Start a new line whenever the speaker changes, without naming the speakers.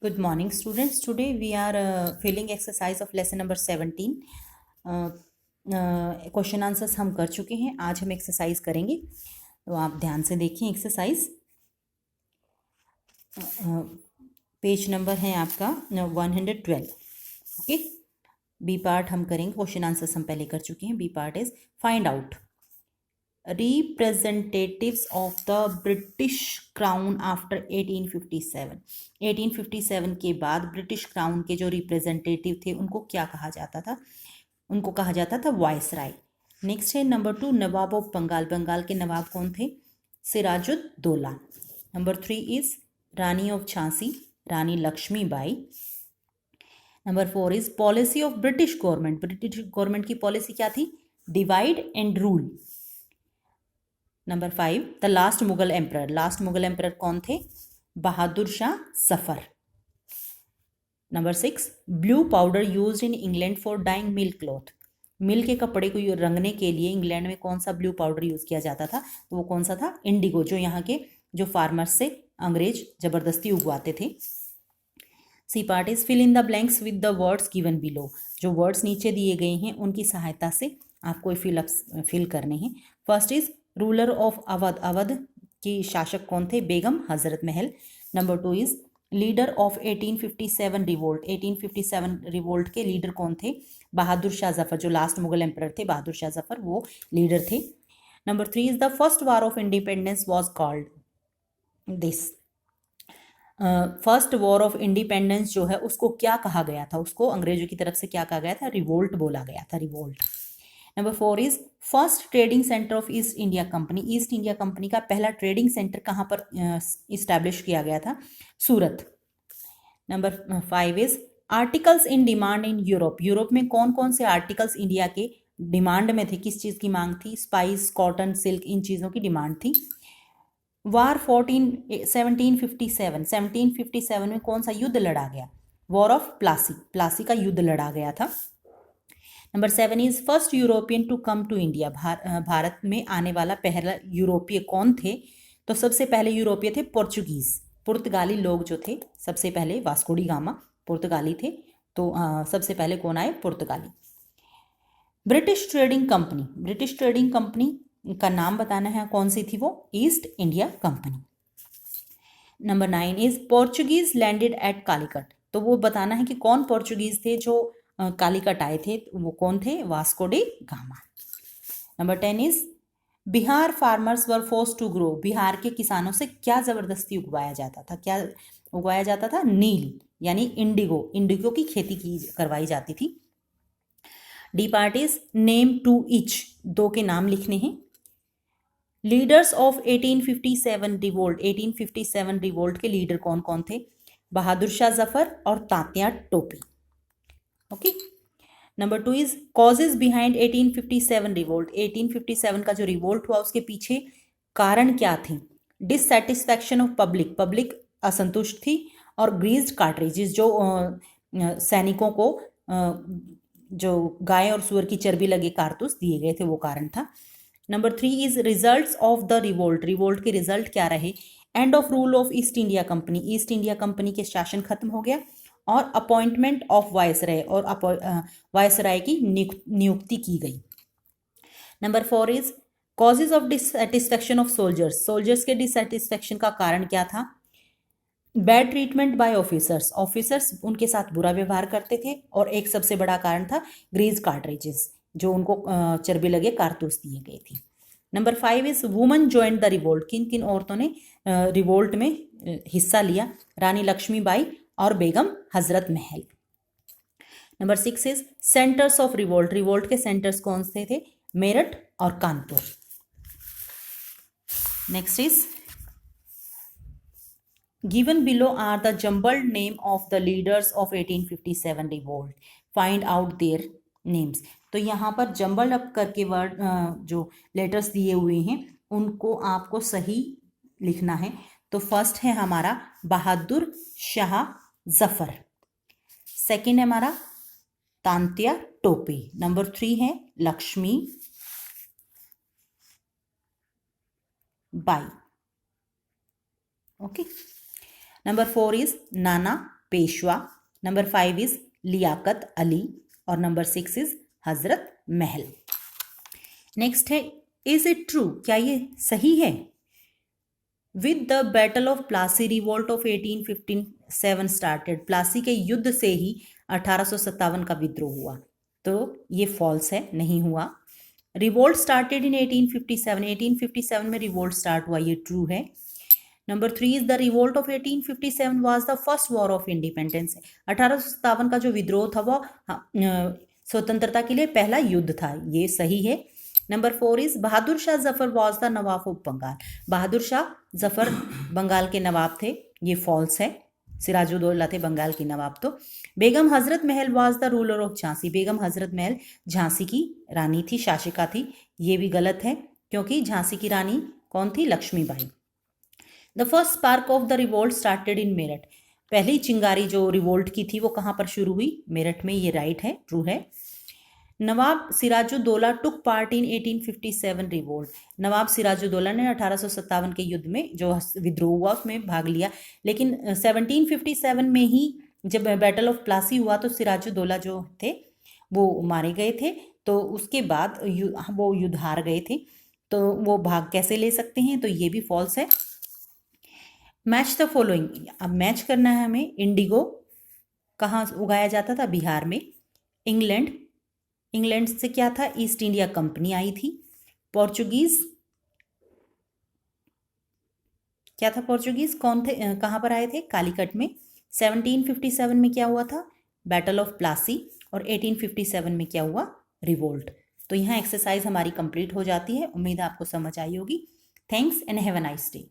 Good morning, students. Today we are filling exercise of lesson number 17. Question answers हम कर चुके हैं. आज हम एक्सरसाइज करेंगे, तो आप ध्यान से देखिए. एक्सरसाइज पेज नंबर है आपका 112. ओके, बी पार्ट हम करेंगे. क्वेश्चन आंसर्स हम पहले कर चुके हैं. B part is find out representatives of the British crown after 1857. 1857 के बाद ब्रिटिश क्राउन के जो रिप्रेजेंटेटिव थे उनको क्या कहा जाता था? उनको कहा जाता था वायसराय. नेक्स्ट है नंबर 2, नवाब ऑफ बंगाल. बंगाल के नवाब कौन थे? Sirajuddaula. Number 3 is Rani of Jhansi, Rani Lakshmibai. Number 4 is policy of British government. British government की पॉलिसी क्या थी? Divide and rule. Number 5, the last Mughal emperor. Last Mughal emperor कौन थे? Bahadur Shah Zafar. Number 6, blue powder used in England for dyeing milk cloth. Mill के कपड़े को रंगने के लिए इंग्लैंड में कौन सा ब्लू पाउडर यूज किया जाता था? तो वो कौन सा था? इंडिगो, जो यहाँ के जो फार्मर्स से अंग्रेज जबरदस्ती उगवाते थे. C part is fill in the blanks with the words given below. जो वर्ड्स नीचे दिए गए हैं उनकी सहायता से आपको फिल करने हैं. First is ruler of Awadh. Awadh की शासक कौन थे? बेगम हजरत महल. Number 2 is leader of 1857 revolt. 1857 revolt के लीडर कौन थे? बहादुर शाह जफर. जो लास्ट मुगल एम्परर थे बहादुर शाह जफर, वो लीडर थे. Number 3 is the first war of independence was called this. First war of independence जो है उसको क्या कहा गया था? उसको अंग्रेजों की तरफ से क्या कहा गया था? रिवोल्ट बोला गया था, revolt. Number 4 is first trading centre of east India company. East India company का पहला ट्रेडिंग सेंटर कहाँ पर इस्टेब्लिश किया गया था? Surat. Number 5 is articles in demand in Europe. Europe में कौन कौन से आर्टिकल्स इंडिया के डिमांड में थे? किस चीज़ की मांग थी? स्पाइस, कॉटन, सिल्क, इन चीज़ों की डिमांड थी. वार 1757 में कौन सा युद्ध लड़ा गया? War of Plassey. प्लासी का युद्ध लड़ा गया था. Number 7 is first European to come to India. भारत में आने वाला पहला यूरोपीय कौन थे? तो सबसे पहले यूरोपीय थे पोर्चुगीज. पुर्तगाली लोग जो थे सबसे पहले, वास्को डी गामा पुर्तगाली थे. तो सबसे पहले कौन आए? पुर्तगाली. British trading company. British trading company का नाम बताना है, कौन सी थी वो? East India company. Number 9 is Portuguese landed eight Calicut. तो वो बताना है कि कौन पोर्चुगीज थे जो कालीकट आए थे. वो कौन थे? Vasco da Gama. Number 10 is Bihar farmers were forced to grow. Bihar के किसानों से क्या जबरदस्ती उगवाया जाता था? क्या उगवाया जाता था? नील यानी इंडिगो. इंडिगो की खेती की करवाई जाती थी. D part is name two each. दो के नाम लिखने हैं. Leaders of 1857 revolt. 1857 रिवोल्ट के लीडर कौन कौन थे? बहादुर शाह जफर और Tatya Tope. Okay. Number 2 is causes behind 1857 revolt. 1857 का जो रिवोल्ट हुआ उसके पीछे कारण क्या थे? Dissatisfaction of public. पब्लिक असंतुष्ट थी. और ग्रीज्ड कार्ट्रिजेस, जो सैनिकों को जो गाय और सुअर की चर्बी लगे कारतूस दिए गए थे, वो कारण था. Number 3 is results of the revolt. Revolt के रिजल्ट क्या रहे? End of rule of east India company. East India company के शासन खत्म हो गया और अपॉइंटमेंट ऑफ वायसराय, और वायसराय की नियुक्ति की गई. Number 4 is causes of dissatisfaction of soldiers. Soldiers के डिससेटिस्फैक्शन का कारण क्या था? Bad treatment bye officers. Officers उनके साथ बुरा व्यवहार करते थे. और एक सबसे बड़ा कारण था ग्रीज कार्ट्रिजेस, जो उनको चर्बी लगे कारतूस दिए गए थे. Number 5 is woman join the revolt. किन किन औरतों ने रिवोल्ट में हिस्सा लिया? रानी लक्ष्मीबाई और बेगम हजरत महल. Number 6 is centres of revolt. Revolt के सेंटर्स कौन से थे? मेरठ और Kanpur. Next is given below are the jumbled name of the leaders of 1857 revolt. Find out their names. तो यहाँ पर जम्बल अप करके वर्ड जो लेटर्स दिए हुए हैं उनको आपको सही लिखना है. तो फर्स्ट है हमारा बहादुर शाह जफर. सेकंड है हमारा तांत्या टोपी. नंबर 3 है Lakshmi Bai. Okay. Number 4 is Nana Peshwa, number 5 is Liaquat Ali और number 6 is Hazrat Mahal. Next है इज इट ट्रू, क्या ये सही है? With the battle of Plassey revolt of 1857 started, Plassey के युद्ध से ही 1857 का विद्रोह हुआ, तो ये फॉल्स है, नहीं हुआ। रिवोल्ट स्टार्टेड इन 1857, 1857 में रिवोल्ट स्टार्ट हुआ, ये ट्रू है। Number 3 is the revolt of 1857 was the first war of independence. 1857 का जो विद्रोह था वो स्वतंत्रता के लिए पहला युद्ध था, ये सही है। Number 4 is Bahadur Shah Zafar was the nawab of Bengal, Bahadur Shah Zafar Bengal के नवाब थे, ये फॉल्स है, सिराजुद्दौला थे बंगाल की नवाब। तो Begum Hazrat Mahal was the ruler of Jhansi, Begum Hazrat Mahal Jhansi की रानी थी, शासिका थी, ये भी गलत है क्योंकि झांसी की रानी कौन थी? Lakshmibai. The first spark of the revolt started in Meerut, पहली चिंगारी जो रिवोल्ट की थी वो कहाँ पर शुरू हुई? मेरठ में, ये राइट है, ट्रू है। Nawab Sirajuddaula took part in 1857 revolt, Nawab Sirajuddaula ने 1857 के युद्ध में जो विद्रोह हुआ उसमें भाग लिया, लेकिन 1757 में ही जब बैटल ऑफ प्लासी हुआ तो सिराजुद्दौला जो थे वो मारे गए थे, तो उसके बाद वो युद्ध हार गए थे, तो वो भाग कैसे ले सकते हैं? तो ये भी फॉल्स है। मैच द फॉलोइंग, अब मैच करना है हमें। इंडिगो कहाँ उगाया जाता था? बिहार में। इंग्लैंड, इंग्लैंड से क्या था? ईस्ट इंडिया कंपनी आई थी। पोर्चुगीज, क्या था? पोर्चुगीज कौन थे, कहाँ पर आए थे? कालीकट में। 1757 में क्या हुआ था? Battle of Plassey. और 1857 में क्या हुआ? रिवोल्ट। तो यहाँ एक्सरसाइज हमारी कंप्लीट हो जाती है। उम्मीद है आपको समझ आई होगी। Thanks and have a nice day.